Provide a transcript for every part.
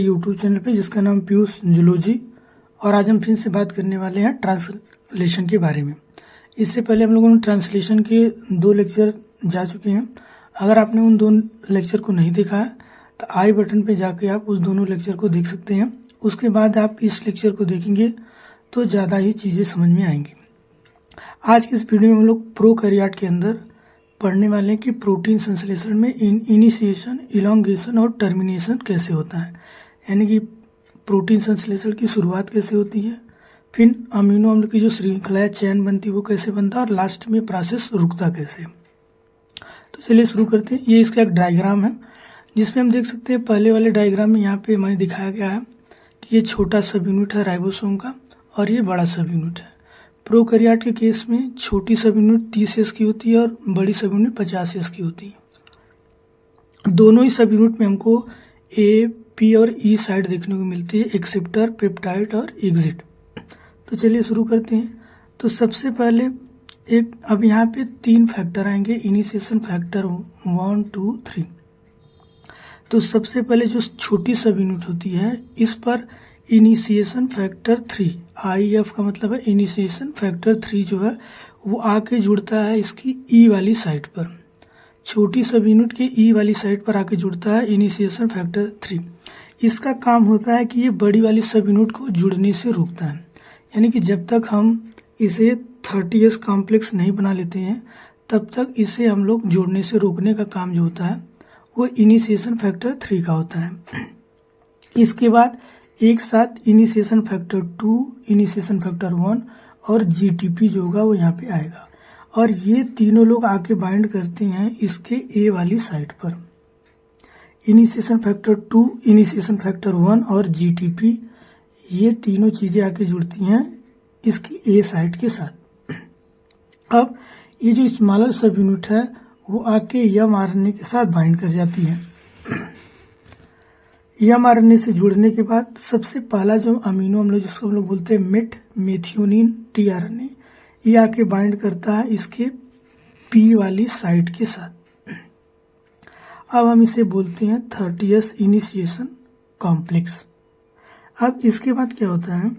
YouTube channel पे जिसका नाम पीयूष जूलॉजी। और आज हम फिर से बात करने वाले हैं ट्रांसलेशन के बारे में। इससे पहले हम लोगों ने ट्रांसलेशन के 2 लेक्चर जा चुके हैं। अगर आपने उन 2 लेक्चर को नहीं देखा है तो आई बटन पे जाके आप उस दोनों लेक्चर को देख सकते हैं। उसके बाद आप इस लेक्चर को देखेंगे तो ज़्यादा ही चीज़ें समझ में आएंगी। आज की इस वीडियो में हम लोग प्रोकैरियोट के अंदर पढ़ने वाले हैं कि प्रोटीन संश्लेषण में इनिशिएशन, इलॉन्गेशन और टर्मिनेशन कैसे होता है। यानी कि प्रोटीन संश्लेषण की शुरुआत कैसे होती है, फिर अमीनो अम्ल की जो श्रृंखला या चैन बनती है वो कैसे बनता है और लास्ट में प्रोसेस रुकता कैसे। तो चलिए शुरू करते हैं। ये इसका एक डायग्राम है जिसमें हम देख सकते हैं पहले वाले डायग्राम में यहाँ पे मैंने दिखाया गया है कि ये छोटा सब यूनिट है राइबोसोम का और ये बड़ा सब यूनिट है। प्रोकैरियोट के केस में छोटी सब यूनिट 30S की होती है और बड़ी सब यूनिट 50S की होती है। दोनों ही सब यूनिट में हमको ए, पी और ई साइड देखने को मिलती है, एक्सेप्टर, पेप्टाइड और एग्जिट। तो चलिए शुरू करते हैं। तो सबसे पहले अब यहाँ पे 3 फैक्टर आएंगे, इनिशिएशन फैक्टर 1, 2, 3। तो सबसे पहले जो छोटी सब यूनिट होती है इस पर इनिशिएशन फैक्टर 3, IF का मतलब है इनिशिएशन फैक्टर 3 जो है वो आके जुड़ता है इसकी ई वाली साइड पर। छोटी सब यूनिट के ई वाली साइड पर आके जुड़ता है इनिशिएशन फैक्टर 3। इसका काम होता है कि ये बड़ी वाली सब यूनिट को जुड़ने से रोकता है। यानी कि जब तक हम इसे 30S कॉम्प्लेक्स नहीं बना लेते हैं तब तक इसे हम लोग जोड़ने से रोकने का काम जो होता है वो इनिशिएशन फैक्टर 3 का होता है। इसके बाद एक साथ इनिशिएशन फैक्टर 2, इनिशिएशन फैक्टर 1 और GTP जो होगा वो यहाँ पे आएगा और ये तीनों लोग आके बाइंड करते हैं इसके ए वाली साइड पर। इनिशिएशन फैक्टर 2, इनिशिएशन फैक्टर 1 और GTP ये तीनों चीजें आके जुड़ती हैं इसकी ए साइड के साथ। अब ये जो स्मॉलर सब यूनिट है वो आके mRNA के साथ बाइंड कर जाती है। mRNA से जुड़ने के बाद सबसे पहला जो अमीनो अम्ल जिसको हम लोग बोलते हैं मेट मेथियोनिन tRNA, ये आके बाइंड करता है इसके पी वाली साइड के साथ। अब हम इसे बोलते हैं 30S इनिशिएशन कॉम्प्लेक्स। अब इसके बाद क्या होता है,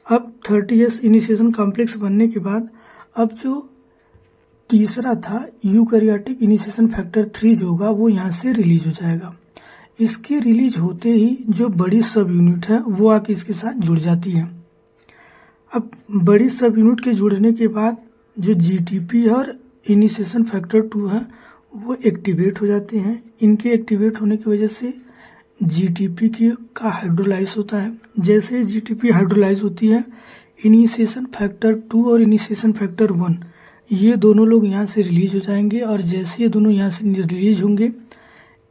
अब 30S इनिशिएशन कॉम्प्लेक्स बनने के बाद अब जो तीसरा था यूकैरियोटिक इनिशिएशन फैक्टर 3 जो होगा वो यहाँ से रिलीज हो जाएगा। इसके रिलीज होते ही जो बड़ी सब यूनिट है वो आके इसके साथ जुड़ जाती है। अब बड़ी सब यूनिट के जुड़ने के बाद जो GTP और इनिशिएशन फैक्टर 2 है वो एक्टिवेट हो जाते हैं। इनके एक्टिवेट होने की वजह से GTP का हाइड्रोलाइज होता है। जैसे GTP हाइड्रोलाइज होती है इनिशिएशन फैक्टर 2 और इनिशिएशन फैक्टर 1 ये दोनों लोग यहाँ से रिलीज हो जाएंगे और जैसे ये दोनों यहाँ से रिलीज होंगे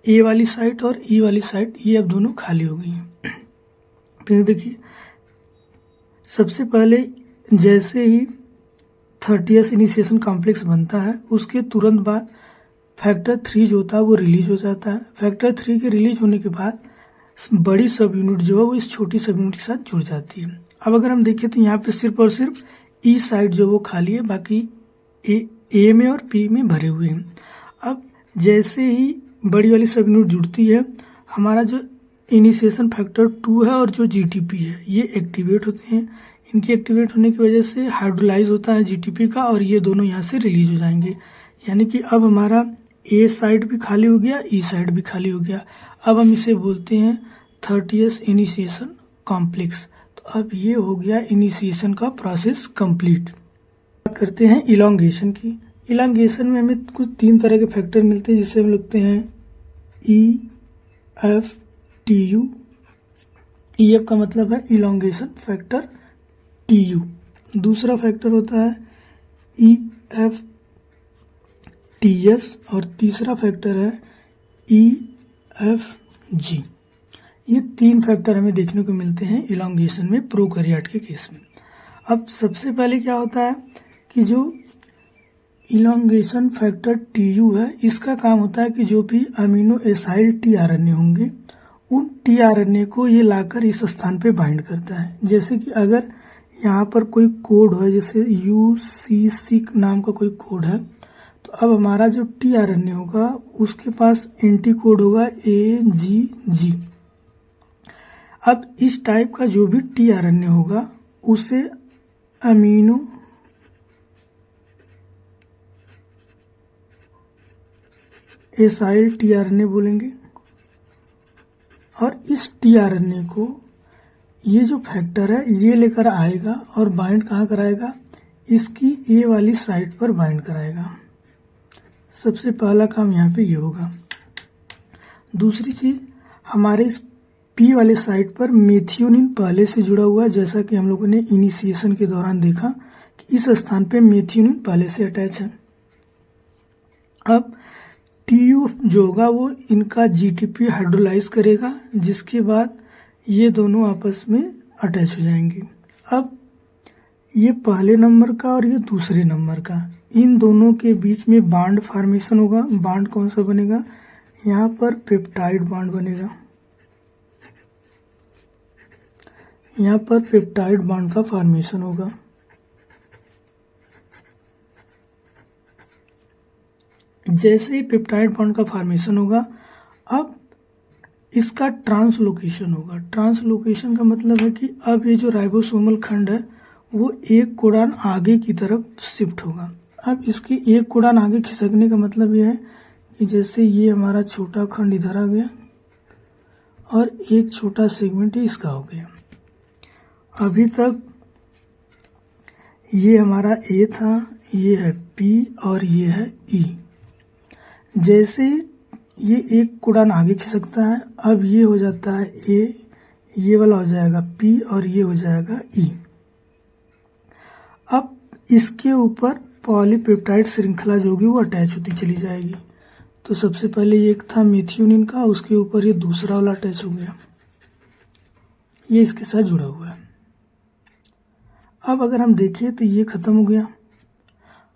ए वाली साइड और ई वाली साइड ये अब दोनों खाली हो गई हैं। फिर देखिए सबसे पहले जैसे ही 30S इनिशिएशन कॉम्प्लेक्स बनता है उसके तुरंत बाद फैक्टर 3 जो होता है वो रिलीज हो जाता है। फैक्टर 3 के रिलीज होने के बाद बड़ी सब यूनिट जो है वो इस छोटी सब यूनिट के साथ जुड़ जाती है। अब अगर हम देखें तो यहाँ पे सिर्फ और सिर्फ ई साइड जो वो खाली है, बाकी ए में और पी में भरे हुए हैं। अब जैसे ही बड़ी वाली सब यूनिट जुड़ती है हमारा जो इनिशिएशन फैक्टर 2 है और जो GTP है ये एक्टिवेट होते हैं। इनके एक्टिवेट होने की वजह से हाइड्रोलाइज होता है GTP का और ये दोनों यहाँ से रिलीज हो जाएंगे। यानी कि अब हमारा ए साइड भी खाली हो गया, ई साइड भी खाली हो गया। अब हम इसे बोलते हैं 30S इनिशिएशन कॉम्प्लेक्स। तो अब ये हो गया इनिशिएशन का प्रोसेस कंप्लीट। बात करते हैं इलॉन्गेशन की। इलॉन्गेशन में हमें कुछ 3 तरह के फैक्टर मिलते हैं जिसे हम लिखते हैं EF, TU। EF का मतलब है इलॉन्गेशन फैक्टर TU। दूसरा फैक्टर होता है EF TS और तीसरा फैक्टर है EFG। ये 3 फैक्टर हमें देखने को मिलते हैं इलॉन्गेशन में प्रोकैरियोट के केस में। अब सबसे पहले क्या होता है कि जो इलॉन्गेशन फैक्टर TU है इसका काम होता है कि जो भी अमीनो एसाइल tRNA होंगे उन tRNA को ये लाकर इस स्थान पे बाइंड करता है। जैसे कि अगर यहाँ पर कोई कोड है, जैसे UCC नाम का कोई कोड है, तो अब हमारा जो tRNA होगा उसके पास एंटी कोड होगा AGG। अब इस टाइप का जो भी टीआरएनए होगा उसे अमीनो एसाइल टीआरएनए बोलेंगे। और इस टीआरएनए को ये जो फैक्टर है ये लेकर आएगा और बाइंड कहाँ कराएगा, इसकी ए वाली साइट पर बाइंड कराएगा। सबसे पहला काम यहाँ पे ये होगा। दूसरी चीज, हमारे इस पी वाले साइट पर मेथियोनिन पहले से जुड़ा हुआ है, जैसा कि हम लोगों ने इनिशिएशन के दौरान देखा कि इस स्थान पे मेथियोनिन पहले से अटैच है। अब टीयू जो होगा वो इनका जीटीपी हाइड्रोलाइज करेगा, जिसके बाद ये दोनों आपस में अटैच हो जाएंगे। अब ये पहले नंबर का और ये दूसरे नंबर का, इन दोनों के बीच में बॉन्ड फॉर्मेशन होगा। बॉन्ड कौन सा बनेगा, यहाँ पर पेप्टाइड बॉन्ड बनेगा। यहाँ पर पेप्टाइड बॉन्ड का फॉर्मेशन होगा। जैसे ही पेप्टाइड बॉन्ड का फॉर्मेशन होगा, अब इसका ट्रांसलोकेशन होगा। ट्रांसलोकेशन का मतलब है कि अब ये जो राइबोसोमल खंड है वो एक कोडान आगे की तरफ शिफ्ट होगा। अब इसके एक कोडान आगे खिसकने का मतलब ये है कि जैसे ये हमारा छोटा खंड इधर आ गया और एक छोटा सेगमेंट इसका हो गया। अभी तक ये हमारा ए था, ये है पी और ये है ई। जैसे ये एक कोडान आगे खिसकता है, अब ये हो जाता है ए, ये वाला हो जाएगा पी और ये हो जाएगा ई। अब इसके ऊपर पॉलीपेप्टाइड श्रृंखला जो होगी वो अटैच होती चली जाएगी। तो सबसे पहले एक था मेथियोनिन का, उसके ऊपर ये दूसरा वाला अटैच हो गया, ये इसके साथ जुड़ा हुआ है। अब अगर हम देखें तो ये खत्म हो गया।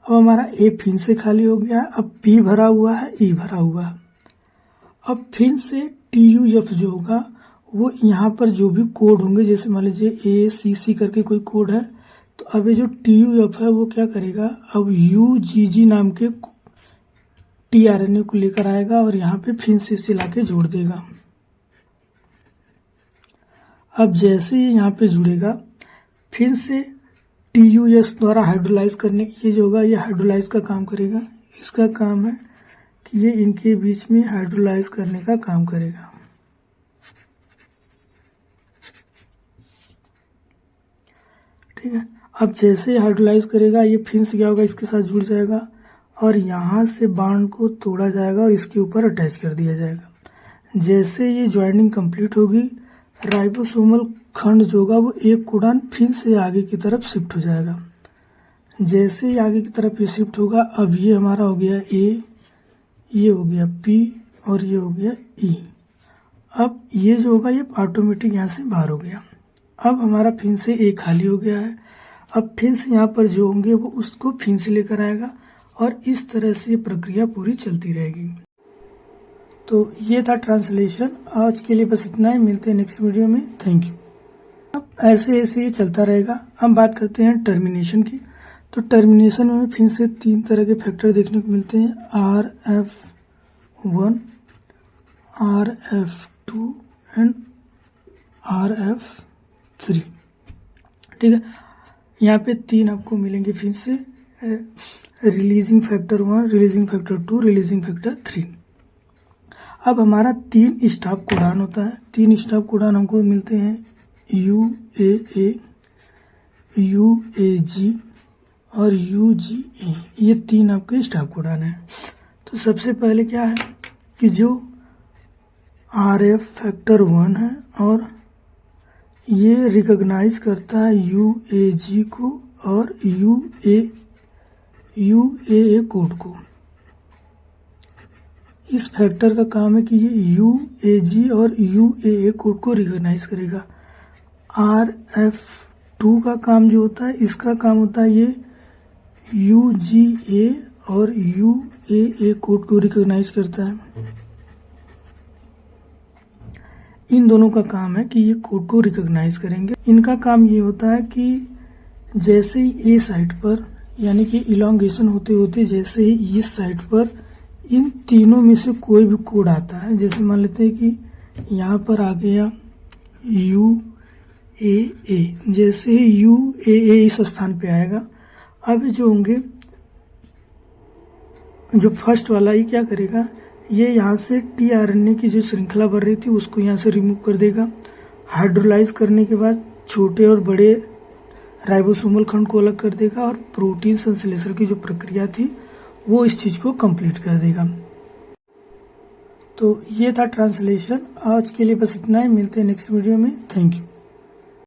अब हमारा ए फिर से खाली हो गया, अब पी भरा हुआ है, ई भरा हुआ है। अब फिर से TUF जो होगा वो यहाँ पर जो भी कोड होंगे, जैसे मान लीजिए ACC करके कोई कोड है, तो अब ये जो TUF है वो क्या करेगा, अब UGG नाम के टीआरएनए को लेकर आएगा और यहाँ पे फिर से इसे लाके जोड़ देगा। अब जैसे ही यहाँ पे जुड़ेगा, फिर से TUS द्वारा हाइड्रोलाइज करने, ये जो होगा ये हाइड्रोलाइज का काम करेगा। इसका काम है कि ये इनके बीच में हाइड्रोलाइज करने का काम करेगा। ठीक है। अब जैसे हाइड्रोलाइज करेगा, ये फिर से क्या होगा, इसके साथ जुड़ जाएगा और यहाँ से बॉन्ड को तोड़ा जाएगा और इसके ऊपर अटैच कर दिया जाएगा। जैसे ये ज्वाइनिंग कंप्लीट होगी, राइबोसोमल खंड जो होगा वो एक कोडान फिर से आगे की तरफ शिफ्ट हो जाएगा। जैसे ही आगे की तरफ ये शिफ्ट होगा, अब ये हमारा हो गया ए, ये हो गया पी और ये हो गया ई। अब ये जो होगा ये ऑटोमेटिक यहाँ से बाहर हो गया। अब हमारा फिर से ए खाली हो गया है। अब फिर से यहाँ पर जो होंगे वो उसको फिर से लेकर आएगा और इस तरह से ये प्रक्रिया पूरी चलती रहेगी। तो ये था ट्रांसलेशन। आज के लिए बस इतना ही, मिलते हैं नेक्स्ट वीडियो में। Thank you. अब ऐसे ऐसे ये चलता रहेगा। अब बात करते हैं टर्मिनेशन की। तो टर्मिनेशन में फिर से 3 तरह के फैक्टर देखने को मिलते हैं, RF1, RF2 एंड RF3। ठीक है, यहाँ पे 3 आपको मिलेंगे फिर से, releasing factor 1, releasing factor 2, releasing factor 3। अब हमारा 3 स्टॉप कोडान होता है। 3 स्टॉप कोडान हमको मिलते हैं UAA, UAG और UGA। ये 3 आपके स्टॉप कोडान है। तो सबसे पहले क्या है कि जो RF फैक्टर 1 है और ये रिकॉग्नाइज करता है UAG को और UAA कोड को। इस फैक्टर का काम है कि ये UAG और UAA कोड को रिकॉग्नाइज करेगा। RF2 का काम जो होता है, इसका काम होता है ये UGA और UAA कोड को रिकॉग्नाइज करता है। इन दोनों का काम है कि ये कोड को रिकॉग्नाइज करेंगे। इनका काम ये होता है कि जैसे ही ए साइट पर, यानी कि इलॉन्गेशन होते होते जैसे ही इस साइट पर इन तीनों में से कोई भी कोड आता है, जैसे मान लेते हैं कि यहाँ पर आ गया UAA। जैसे ही UAA इस स्थान पे आएगा, अब जो होंगे, जो फर्स्ट वाला ये क्या करेगा, ये यहाँ से tRNA की जो श्रृंखला बन रही थी उसको यहाँ से रिमूव कर देगा। हाइड्रोलाइज करने के बाद छोटे और बड़े राइबोसोमल खंड को अलग कर देगा और प्रोटीन संश्लेषण की जो प्रक्रिया थी वो इस चीज़ को कंप्लीट कर देगा। तो ये था ट्रांसलेशन। आज के लिए बस इतना ही, मिलते हैं नेक्स्ट वीडियो में। Thank you.